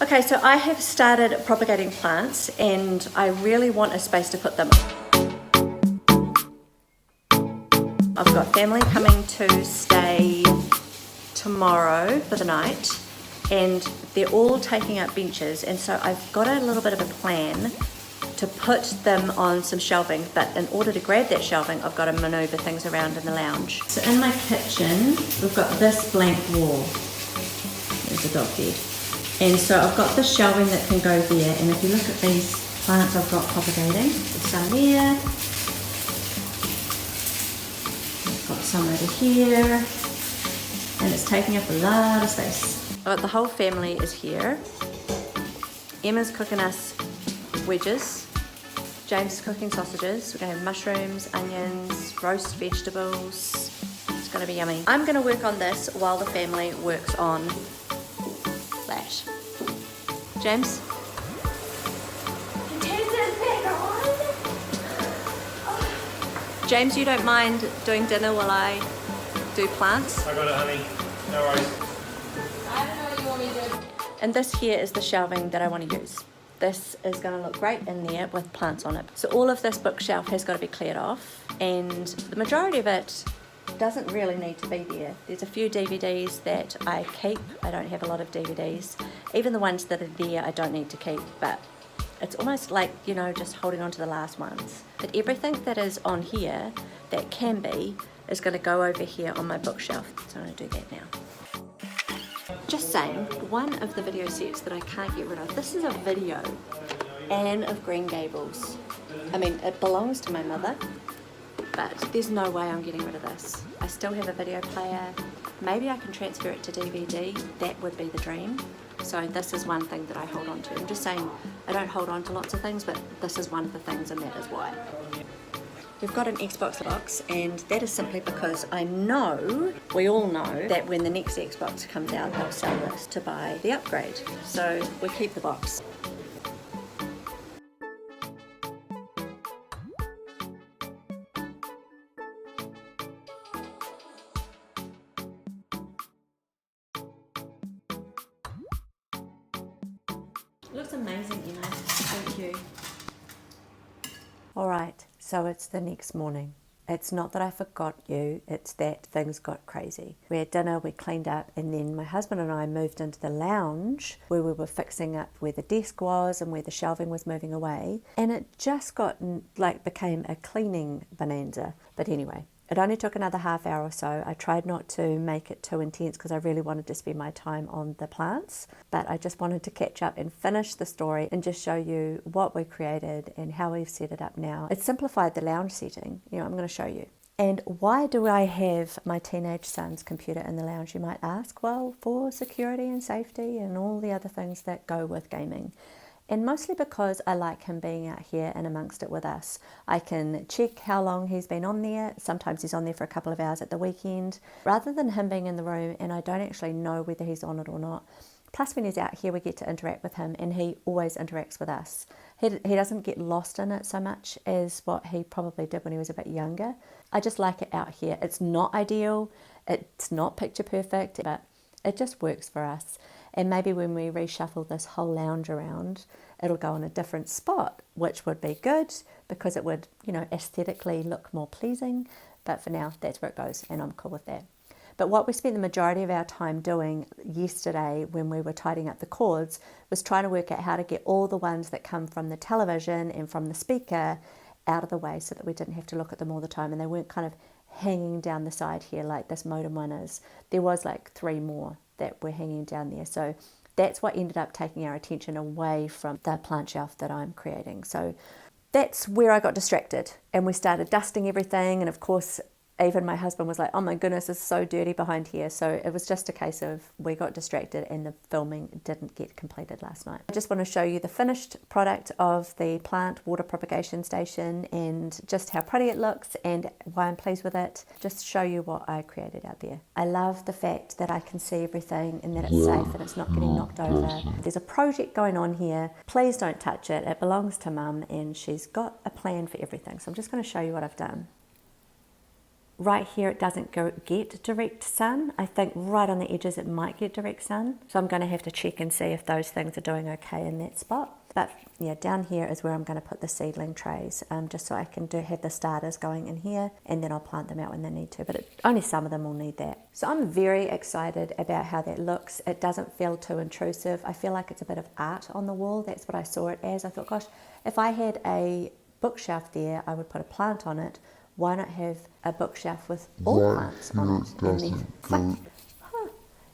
Okay, so I have started propagating plants and I really want a space to put them. I've got family coming to stay tomorrow for the night and they're all taking up benches, and so I've got a little bit of a plan to put them on some shelving, but in order to grab that shelving I've got to manoeuvre things around in the lounge. So in my kitchen we've got this blank wall. There's a dog bed. And so I've got the shelving that can go there, and if you look at these plants I've got propagating, there's some there, I've got some over here, and it's taking up a lot of space. The whole family is here. Emma's cooking us wedges, James is cooking sausages, we're going to have mushrooms, onions, roast vegetables, it's going to be yummy. I'm going to work on this while the family works on that. James? James, you don't mind doing dinner while I do plants? I got it, honey. No worries. I don't know what you want me to do. And this here is the shelving that I want to use. This is going to look great in there with plants on it. So all of this bookshelf has got to be cleared off, and the majority of it doesn't really need to be there. There's a few DVDs that I keep. I don't have a lot of DVDs. Even the ones that are there I don't need to keep, but it's almost like, you know, just holding on to the last ones. But everything that is on here that can be is going to go over here on my bookshelf. So I'm going to do that now. Just saying, one of the video sets that I can't get rid of, this is a video, Anne of Green Gables. I mean, it belongs to my mother, but there's no way I'm getting rid of this. I still have a video player. Maybe I can transfer it to DVD. That would be the dream. So this is one thing that I hold on to. I'm just saying, I don't hold on to lots of things, but this is one of the things, and that is why. We've got an Xbox box, and that is simply because I know, we all know, that when the next Xbox comes out, they'll sell this to buy the upgrade. So we keep the box. It looks amazing, you know. Thank you. All right, so it's the next morning. It's not that I forgot you, it's that things got crazy. We had dinner, we cleaned up, and then my husband and I moved into the lounge where we were fixing up where the desk was and where the shelving was moving away. And it just became a cleaning bonanza. But anyway, it only took another half hour or so. I tried not to make it too intense because I really wanted to spend my time on the plants, but I just wanted to catch up and finish the story and just show you what we created and how we've set it up now. It simplified the lounge setting, you know, I'm going to show you. And why do I have my teenage son's computer in the lounge, you might ask? Well, for security and safety and all the other things that go with gaming. And mostly because I like him being out here and amongst it with us. I can check how long he's been on there. Sometimes he's on there for a couple of hours at the weekend. Rather than him being in the room and I don't actually know whether he's on it or not. Plus when he's out here we get to interact with him, and he always interacts with us. He doesn't get lost in it so much as what he probably did when he was a bit younger. I just like it out here. It's not ideal, it's not picture perfect, but it just works for us. And maybe when we reshuffle this whole lounge around, it'll go in a different spot, which would be good because it would, you know, aesthetically look more pleasing. But for now, that's where it goes, and I'm cool with that. But what we spent the majority of our time doing yesterday when we were tidying up the cords was trying to work out how to get all the ones that come from the television and from the speaker out of the way so that we didn't have to look at them all the time, and they weren't kind of hanging down the side here like this modem one is. There was like 3 more that were hanging down there. So that's what ended up taking our attention away from the plant shelf that I'm creating. So that's where I got distracted, and we started dusting everything, and of course even my husband was like, oh my goodness, it's so dirty behind here. So it was just a case of we got distracted and the filming didn't get completed last night. I just want to show you the finished product of the plant water propagation station and just how pretty it looks and why I'm pleased with it. Just show you what I created out there. I love the fact that I can see everything and that it's safe and it's not getting knocked over. There's a project going on here. Please don't touch it. It belongs to Mum and she's got a plan for everything. So I'm just going to show you what I've done. Right here it doesn't get direct sun. I think right on the edges it might get direct sun. So I'm going to have to check and see if those things are doing okay in that spot. But yeah, down here is where I'm going to put the seedling trays, just so I can have the starters going in here, and then I'll plant them out when they need to, but only some of them will need that. So I'm very excited about how that looks. It doesn't feel too intrusive. I feel like it's a bit of art on the wall. That's what I saw it as. I thought, gosh, if I had a bookshelf there, I would put a plant on it. Why not have a bookshelf with all plants on it? And then,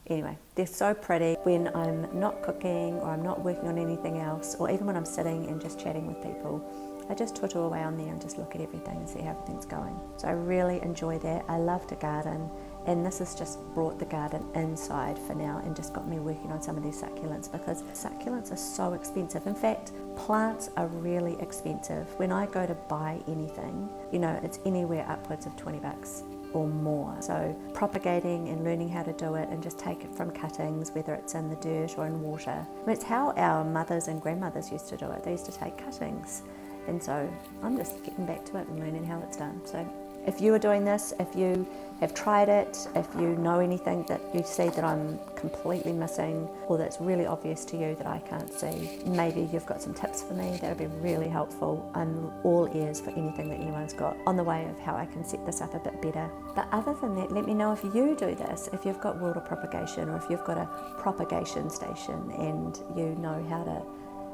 anyway, they're so pretty when I'm not cooking or I'm not working on anything else, or even when I'm sitting and just chatting with people. I just twiddle away on there and just look at everything and see how everything's going. So I really enjoy that. I love to garden, and this has just brought the garden inside for now and just got me working on some of these succulents, because succulents are so expensive. In fact, plants are really expensive. When I go to buy anything, it's anywhere upwards of $20 or more. So propagating and learning how to do it and just take it from cuttings, whether it's in the dirt or in water. It's how our mothers and grandmothers used to do it. They used to take cuttings. And so I'm just getting back to it and learning how it's done. So if you are doing this, if you have tried it, if you know anything that you see that I'm completely missing, or that's really obvious to you that I can't see, maybe you've got some tips for me. That would be really helpful. I'm all ears for anything that anyone's got on the way of how I can set this up a bit better. But other than that, let me know if you do this, if you've got water propagation, or if you've got a propagation station and you know how to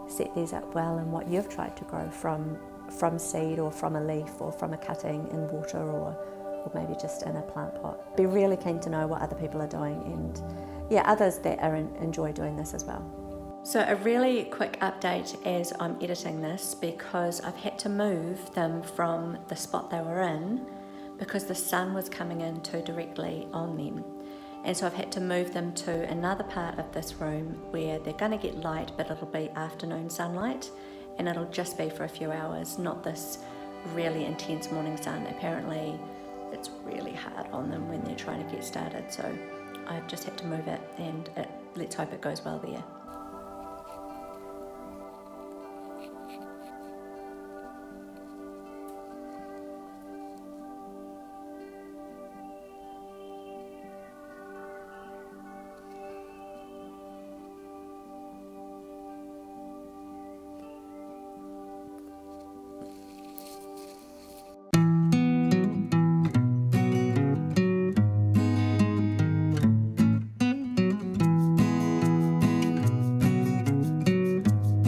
set these up well, and what you've tried to grow from seed or from a leaf or from a cutting in water, or maybe just in a plant pot. Be really keen to know what other people are doing, and others that enjoy doing this as well. So a really quick update as I'm editing this, because I've had to move them from the spot they were in because the sun was coming in too directly on them. And so I've had to move them to another part of this room where they're going to get light, but it'll be afternoon sunlight, and it'll just be for a few hours, not this really intense morning sun. Apparently it's really hard on them when they're trying to get started, so I've just had to move it, and let's hope it goes well there.